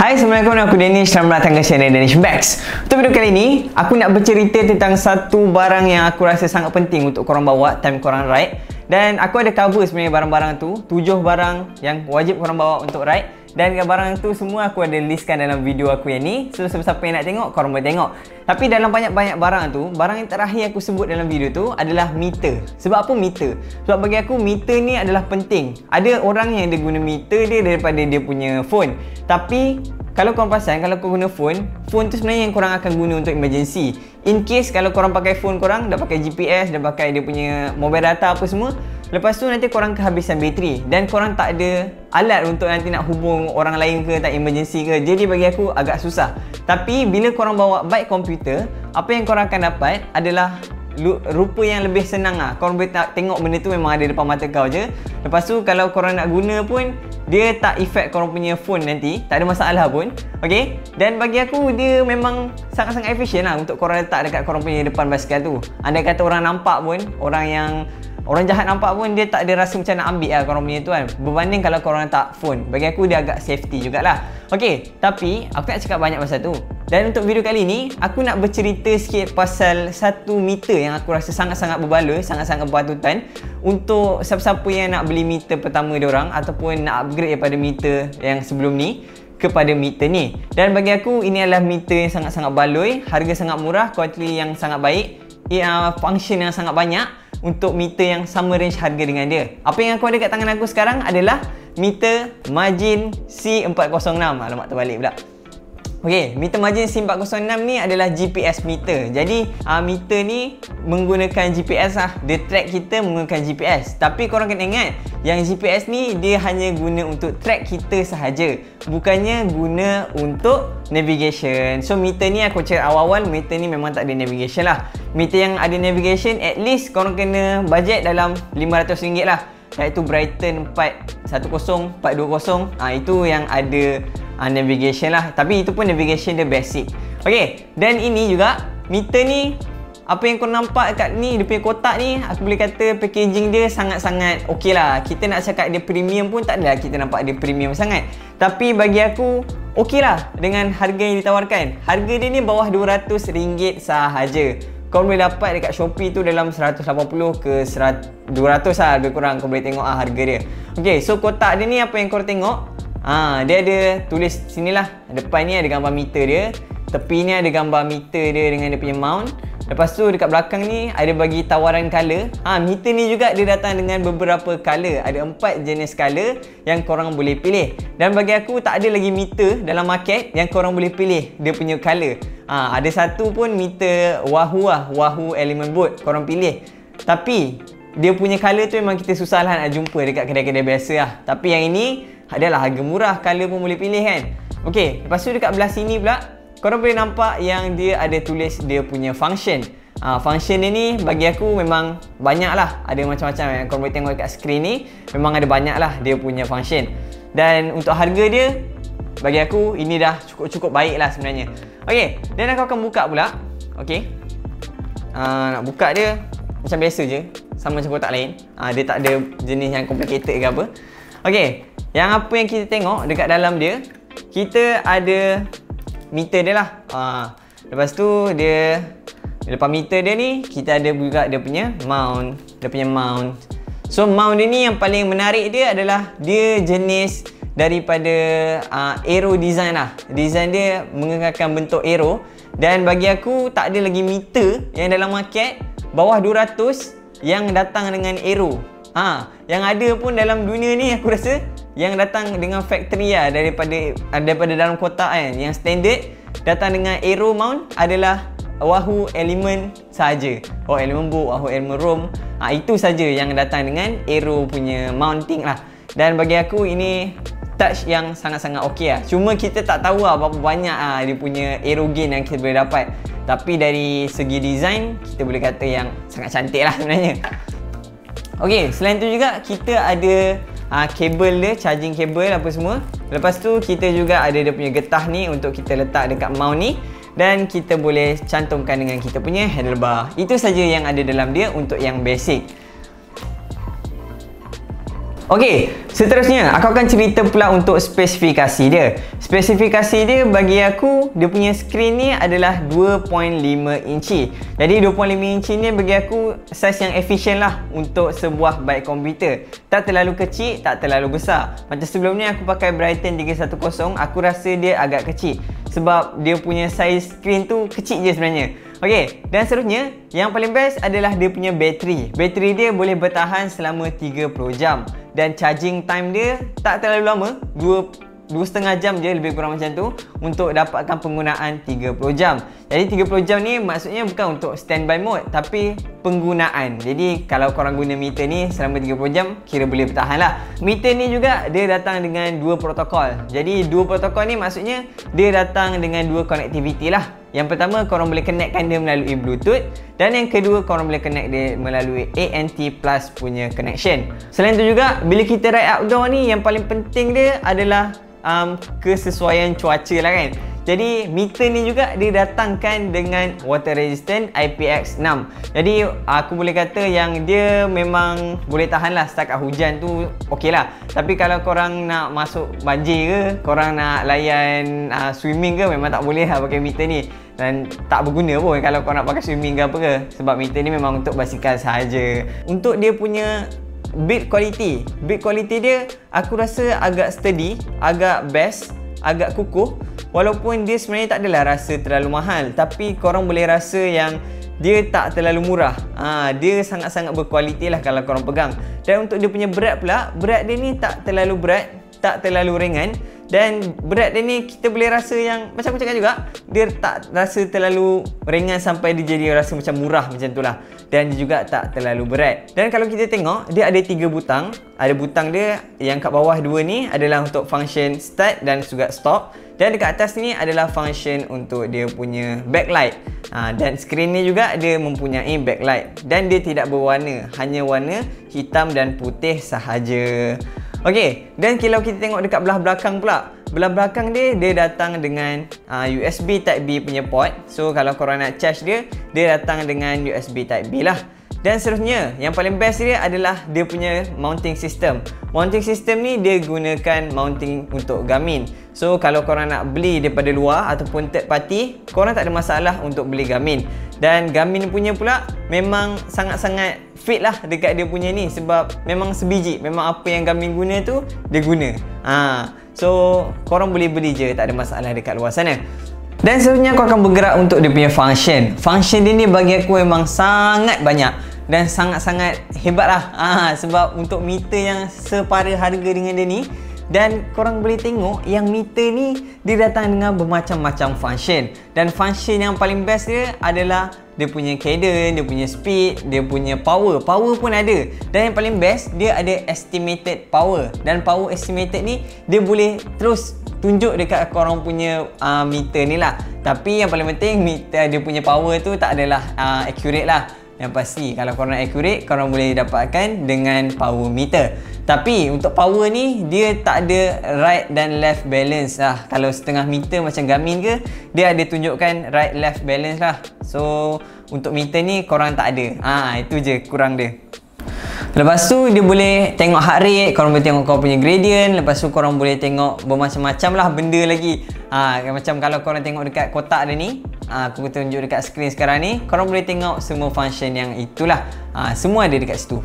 Hai, Assalamualaikum, aku Danish. Selamat datang ke channel Danish Bags. Untuk video kali ini, aku nak bercerita tentang satu barang yang aku rasa sangat penting untuk korang bawa time korang ride. Dan aku ada cover sebenarnya barang-barang tu, 7 barang yang wajib korang bawa untuk ride. Dan barang tu semua aku ada listkan dalam video aku yang ni. So, siapa-siapa yang nak tengok, korang boleh tengok. Tapi dalam banyak-banyak barang tu, barang yang terakhir aku sebut dalam video tu adalah meter. Sebab apa meter? Sebab bagi aku meter ni adalah penting. Ada orang yang dia guna meter dia daripada dia punya phone. Tapi kalau korang perasan, kalau korang guna phone tu sebenarnya yang korang akan guna untuk emergency. In case kalau korang pakai phone korang, dah pakai GPS, dah pakai dia punya mobile data apa semua, lepas tu nanti korang kehabisan bateri dan korang tak ada alat untuk nanti nak hubung orang lain ke, tak emergency ke. Jadi bagi aku agak susah. Tapi bila korang bawa bike komputer, apa yang korang akan dapat adalah rupa yang lebih senang lah. Korang boleh tengok benda tu memang ada depan mata kau je. Lepas tu kalau korang nak guna pun, dia tak effect korang punya phone nanti. Tak ada masalah pun. Okay. Dan bagi aku dia memang sangat-sangat efisien lah untuk korang letak dekat korang punya depan basikal tu. Andai kata orang nampak pun, orang jahat nampak pun, dia tak ada rasa macam nak ambil lah korang punya tu kan. Berbanding kalau korang letak phone. Bagi aku dia agak safety jugalah. Okay, tapi aku nak cakap banyak pasal tu. Dan untuk video kali ni, aku nak bercerita sikit pasal satu meter yang aku rasa sangat-sangat berbaloi, sangat-sangat berpatutan untuk siapa-siapa yang nak beli meter pertama diorang ataupun nak upgrade daripada meter yang sebelum ni kepada meter ni. Dan bagi aku ini adalah meter yang sangat-sangat baloi, harga sangat murah, kualiti yang sangat baik, function yang sangat banyak untuk meter yang sama range harga dengan dia. Apa yang aku ada kat tangan aku sekarang adalah meter Margin C406. Alamak, terbalik pula. Okey, meter Margin C406 ni adalah GPS meter. Jadi meter ni menggunakan GPS lah. Dia track kita menggunakan GPS. Tapi korang kena ingat, yang GPS ni dia hanya guna untuk track kita sahaja, bukannya guna untuk navigation. So meter ni aku cakap awal-awal, meter ni memang tak ada navigation lah. Meter yang ada navigation, at least korang kena budget dalam RM500 lah, iaitu Brighton 410, 420. Itu yang ada navigation lah. Tapi itu pun navigation dia basic. Ok, dan ini juga meter ni, apa yang kau nampak kat ni, dia punya kotak ni, aku boleh kata packaging dia sangat-sangat ok lah. Kita nak cakap dia premium pun tak adalah kita nampak dia premium sangat. Tapi bagi aku ok lah dengan harga yang ditawarkan. Harga dia ni bawah RM200 sahaja. Kau boleh dapat dekat Shopee tu dalam 180 ke 200 lah lebih kurang. Kau boleh tengok harga dia. Ok, so kotak dia ni apa yang kau tengok, dia ada tulis sinilah, depan ni ada gambar meter dia, tepi ni ada gambar meter dia dengan dia punya mount. Lepas tu dekat belakang ni ada bagi tawaran color. Meter ni juga dia datang dengan beberapa color. Ada 4 jenis color yang korang boleh pilih. Dan bagi aku tak ada lagi meter dalam market yang korang boleh pilih dia punya color. Ada satu pun meter Wahoo Element Boat korang pilih. Tapi dia punya color tu memang kita susah lah nak jumpa dekat kedai-kedai biasa lah. Tapi yang ini adalah harga murah, color pun boleh pilih kan. Ok, lepas tu dekat belah sini pula korang boleh nampak yang dia ada tulis dia punya function. Function dia ni bagi aku memang banyak lah. Ada macam-macam yang korang boleh tengok dekat skrin ni. Memang ada banyak lah dia punya function. Dan untuk harga dia, bagi aku ini dah cukup baik lah sebenarnya. Ok, dan aku akan buka pula. Ok, nak buka dia macam biasa je, sama macam kotak lain. Dia tak ada jenis yang complicated ke apa. Ok, yang apa yang kita tengok dekat dalam dia, kita ada meter dia lah. Lepas tu dia depan meter dia ni kita ada juga dia punya mount. So mount dia ni yang paling menarik dia adalah dia jenis daripada arrow design lah. Design dia mengekalkan bentuk arrow. Dan bagi aku tak ada lagi meter yang dalam market bawah 200 yang datang dengan arrow. Yang ada pun dalam dunia ni aku rasa yang datang dengan factory lah, daripada dalam kotak kan. Yang standard datang dengan arrow mount adalah Wahoo Element saja. Element Boat, Wahoo Element Roam. Itu saja yang datang dengan arrow punya mounting lah. Dan bagi aku ini touch yang sangat-sangat ok lah. Cuma kita tak tahu lah berapa banyak dia punya arrow gain yang kita boleh dapat. Tapi dari segi design, kita boleh kata yang sangat cantik lah sebenarnya. Ok, selain tu juga kita ada kabel dia, charging kabel apa semua. Lepas tu kita juga ada dia punya getah ni untuk kita letak dekat mount ni. Dan kita boleh cantumkan dengan kita punya handlebar. Itu saja yang ada dalam dia untuk yang basic. Okey, seterusnya aku akan cerita pula untuk spesifikasi dia. Spesifikasi dia bagi aku, dia punya skrin ni adalah 2.5 inci. Jadi 2.5 inci ni bagi aku saiz yang efisien lah untuk sebuah baik komputer. Tak terlalu kecil, tak terlalu besar. Macam sebelum ni aku pakai Brighton 310, aku rasa dia agak kecil sebab dia punya saiz skrin tu kecil je sebenarnya. Okey, dan seterusnya yang paling best adalah dia punya bateri. Bateri dia boleh bertahan selama 30 jam dan charging time dia tak terlalu lama, 2.5 jam je, lebih kurang macam tu, untuk dapatkan penggunaan 30 jam. Jadi 30 jam ni maksudnya bukan untuk standby mode tapi penggunaan. Jadi kalau korang guna meter ni selama 30 jam kira boleh bertahan lah. Meter ni juga dia datang dengan dua protokol. Jadi dua protokol ni maksudnya dia datang dengan dua connectivity lah. Yang pertama, korang boleh connectkan dia melalui Bluetooth, dan yang kedua, korang boleh connect dia melalui ANT Plus punya connection. Selain tu juga, bila kita ride outdoor ni, yang paling penting dia adalah kesesuaian cuaca lah kan. Jadi meter ni juga didatangkan dengan water resistant IPX6. Jadi aku boleh kata yang dia memang boleh tahan lah setakat hujan tu, okey lah. Tapi kalau korang nak masuk banjir ke, korang nak layan swimming ke, memang tak boleh lah pakai meter ni. Dan tak berguna pun kalau korang nak pakai swimming ke apa ke, sebab meter ni memang untuk basikal sahaja. Untuk dia punya build quality dia aku rasa agak sturdy, agak best, agak kukuh. Walaupun dia sebenarnya tak adalah rasa terlalu mahal, tapi korang boleh rasa yang dia tak terlalu murah. Dia sangat-sangat berkualiti lah kalau korang pegang. Dan untuk dia punya berat pula, berat dia ni tak terlalu berat, tak terlalu ringan. Dan berat dia ni kita boleh rasa yang, macam aku cakap juga, dia tak rasa terlalu ringan sampai dia jadi rasa macam murah macam tu lah. Dan dia juga tak terlalu berat. Dan kalau kita tengok, dia ada 3 butang. Ada butang dia yang kat bawah 2 ni adalah untuk function start dan juga stop. Dan dekat atas ni adalah function untuk dia punya backlight. Dan skrin ni juga dia mempunyai backlight. Dan dia tidak berwarna, hanya warna hitam dan putih sahaja. Okey, dan kalau kita tengok dekat belah belakang pula, belah belakang dia datang dengan USB Type B punya port. So kalau korang nak charge dia datang dengan USB Type B lah. Dan seterusnya, yang paling best dia adalah dia punya mounting system. Mounting system ni dia gunakan mounting untuk Garmin. So kalau korang nak beli daripada luar ataupun third party, korang tak ada masalah untuk beli Garmin. Dan Garmin punya pula memang sangat-sangat fit lah dekat dia punya ni, sebab memang sebiji, memang apa yang Garmin guna tu dia guna. So korang boleh beli je, tak ada masalah dekat luar sana. Dan seterusnya aku akan bergerak untuk dia punya function. Function dia ni bagi aku memang sangat banyak dan sangat-sangat hebat lah. Sebab untuk meter yang separa harga dengan dia ni, dan korang boleh tengok yang meter ni dia datang dengan bermacam-macam function. Dan function yang paling best dia adalah dia punya cadence, dia punya speed, dia punya power. Power pun ada. Dan yang paling best, dia ada estimated power. Dan power estimated ni dia boleh terus tunjuk dekat korang punya meter ni lah. Tapi yang paling penting, meter dia punya power tu tak adalah accurate lah. Yang pasti kalau korang nak accurate, korang boleh dapatkan dengan power meter. Tapi untuk power ni dia tak ada right dan left balance lah. Kalau setengah meter macam Garmin ke, dia ada tunjukkan right left balance lah. So untuk meter ni korang tak ada. Itu je kurang dia. Lepas tu dia boleh tengok heart rate, korang boleh tengok korang punya gradient. Lepas tu korang boleh tengok bermacam-macam lah benda lagi. Macam kalau korang tengok dekat kotak dia ni, aku tunjuk dekat skrin sekarang ni, korang boleh tengok semua function yang itulah. Semua ada dekat situ.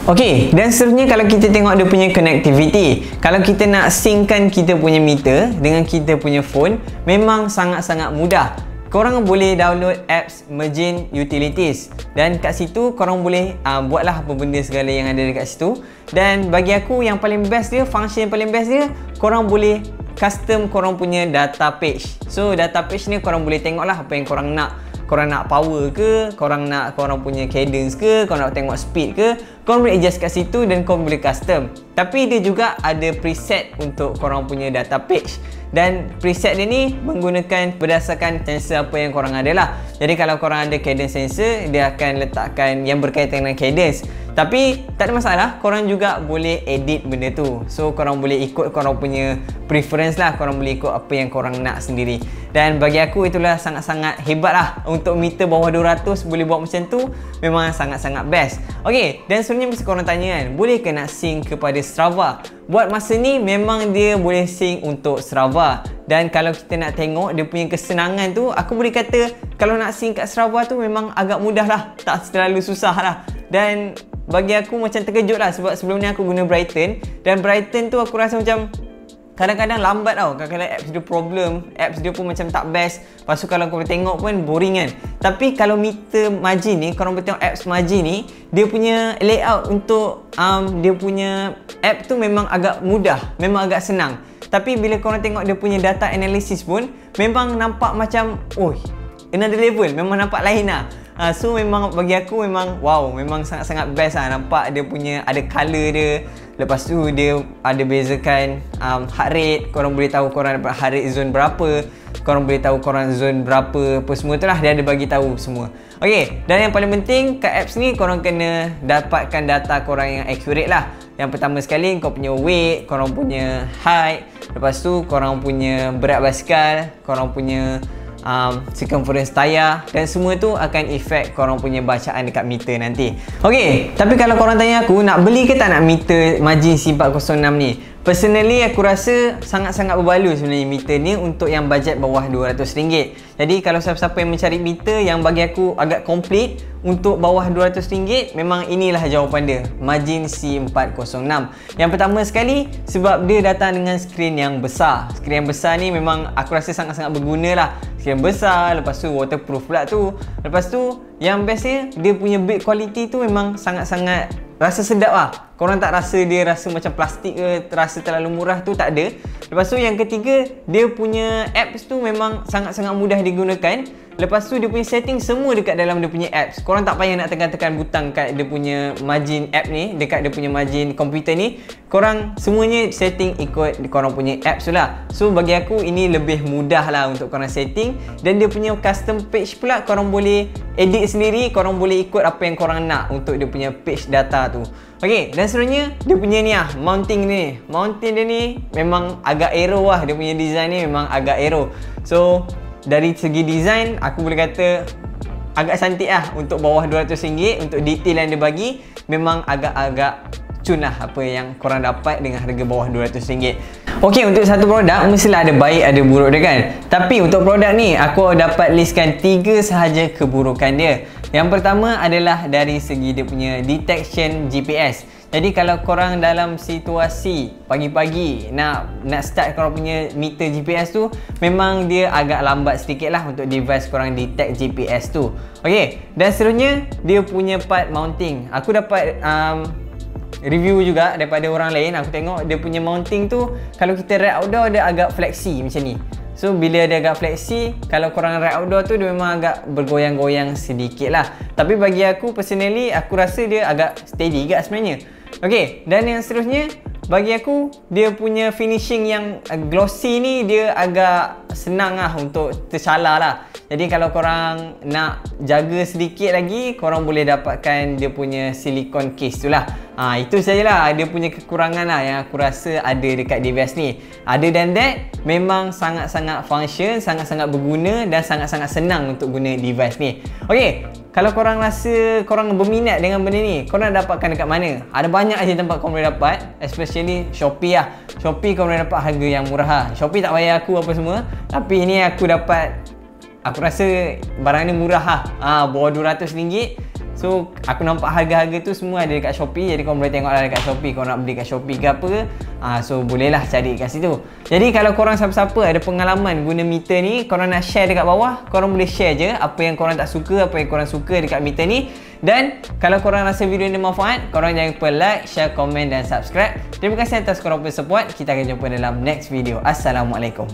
Okey, dan seterusnya kalau kita tengok dia punya connectivity. Kalau kita nak synckan kita punya meter dengan kita punya phone, memang sangat-sangat mudah. Korang boleh download apps Mergin Utilities, dan kat situ korang boleh buatlah apa benda segala yang ada dekat situ. Dan bagi aku yang paling best dia, function yang paling best dia, korang boleh custom korang punya data page. So data page ni korang boleh tengok lah apa yang korang nak. Korang nak power ke, korang nak korang punya cadence ke, korang nak tengok speed ke, korang boleh adjust kat situ dan korang boleh custom. Tapi dia juga ada preset untuk korang punya data page. Dan preset dia ni menggunakan berdasarkan sensor apa yang korang ada lah. Jadi kalau korang ada cadence sensor, dia akan letakkan yang berkaitan dengan cadence. Tapi tak ada masalah, korang juga boleh edit benda tu. So korang boleh ikut korang punya preference lah, korang boleh ikut apa yang korang nak sendiri. Dan bagi aku itulah sangat-sangat hebat lah. Untuk meter bawah 200 boleh buat macam tu, memang sangat-sangat best. Ok, dan sebenarnya mesti korang tanya kan, boleh ke nak sync kepada Strava? Buat masa ni memang dia boleh sync untuk Strava. Dan kalau kita nak tengok dia punya kesenangan tu, aku boleh kata kalau nak sync kat Strava tu memang agak mudah lah, tak terlalu susah lah. Dan bagi aku macam terkejut lah, sebab sebelum ni aku guna Brighton, dan Brighton tu aku rasa macam kadang-kadang lambat tau. Kadang-kadang apps dia problem, apps dia pun macam tak best. Lepas tu kalau korang tengok pun boring kan. Tapi kalau meter margin ni, korang boleh tengok apps margin ni, dia punya layout untuk dia punya app tu memang agak mudah, memang agak senang. Tapi bila korang tengok dia punya data analysis pun memang nampak macam another level, memang nampak lain lah. So memang bagi aku memang wow, memang sangat-sangat best lah. Nampak dia punya ada colour dia. Lepas tu dia ada bezakan heart rate. Korang boleh tahu korang dapat heart rate zone berapa, korang boleh tahu korang zone berapa, apa semua tu lah dia ada bagi tahu semua. Ok, dan yang paling penting kat apps ni korang kena dapatkan data korang yang accurate lah. Yang pertama sekali kau punya weight, korang punya height, lepas tu korang punya berat basikal, korang punya circumference tayar, dan semua tu akan efek korang punya bacaan dekat meter nanti. Ok, tapi kalau korang tanya aku nak beli ke tak nak meter margin C406 ni, personally aku rasa sangat-sangat berbaloi sebenarnya meter ni untuk yang bajet bawah RM200. Jadi kalau siapa-siapa yang mencari meter yang bagi aku agak complete untuk bawah RM200, memang inilah jawapan dia, margin C406. Yang pertama sekali sebab dia datang dengan skrin yang besar. Skrin yang besar ni memang aku rasa sangat-sangat berguna lah. Skrin besar, lepas tu waterproof pula tu. Lepas tu yang bestnya dia punya build quality tu memang sangat-sangat rasa sedap lah. Korang tak rasa dia rasa macam plastik ke, terasa terlalu murah tu, tak ada. Lepas tu yang ketiga, dia punya apps tu memang sangat-sangat mudah digunakan. Lepas tu dia punya setting semua dekat dalam dia punya apps. Korang tak payah nak tekan-tekan butang kat dia punya margin app ni, dekat dia punya margin komputer ni. Korang semuanya setting ikut korang punya apps tu lah. So bagi aku ini lebih mudah lah untuk korang setting. Dan dia punya custom page pula korang boleh edit sendiri, korang boleh ikut apa yang korang nak untuk dia punya page data tu. Ok, dan sebenarnya dia punya ni lah, mounting ni. Mounting dia ni memang agak arrow lah, dia punya design ni memang agak arrow. So dari segi design aku boleh kata agak cantik lah untuk bawah RM200. Untuk detail yang dia bagi memang agak-agak cun lah apa yang korang dapat dengan harga bawah RM200. Ok, untuk satu produk mestilah ada baik ada buruk dia kan. Tapi untuk produk ni aku dapat listkan 3 sahaja keburukan dia. Yang pertama adalah dari segi dia punya detection GPS. Jadi kalau korang dalam situasi pagi-pagi nak start korang punya meter GPS tu, memang dia agak lambat sedikit lah untuk device korang detect GPS tu. Ok, dan seterusnya dia punya part mounting. Aku dapat review juga daripada orang lain. Aku tengok dia punya mounting tu, kalau kita ride outdoor dia agak fleksi macam ni. So bila dia agak fleksi, kalau korang ride outdoor tu dia memang agak bergoyang-goyang sedikit lah. Tapi bagi aku personally, aku rasa dia agak steady juga sebenarnya. Ok, dan yang seterusnya bagi aku dia punya finishing yang glossy ni dia agak senang lah untuk tercalar lah. Jadi kalau korang nak jaga sedikit lagi, korang boleh dapatkan dia punya silicone case tu lah. Itu sajalah dia punya kekurangan lah yang aku rasa ada dekat device ni. Other than that, memang sangat-sangat function, sangat-sangat berguna dan sangat-sangat senang untuk guna device ni. Ok, kalau korang rasa korang berminat dengan benda ni, korang dapatkan dekat mana? Ada banyak je tempat korang boleh dapat, especially Shopee lah. Shopee korang boleh dapat harga yang murah lah. Shopee tak bayar aku apa semua, tapi ini aku dapat, aku rasa barang ni murah lah, bawah RM200. So aku nampak harga-harga tu semua ada dekat Shopee. Jadi korang boleh tengok lah dekat Shopee, korang nak beli kat Shopee ke apa. So bolehlah cari kat situ. Jadi kalau korang siapa-siapa ada pengalaman guna meter ni, korang nak share dekat bawah, korang boleh share je apa yang korang tak suka, apa yang korang suka dekat meter ni. Dan kalau korang rasa video ni manfaat, korang jangan lupa like, share, komen dan subscribe. Terima kasih atas korang punya support. Kita akan jumpa dalam next video. Assalamualaikum.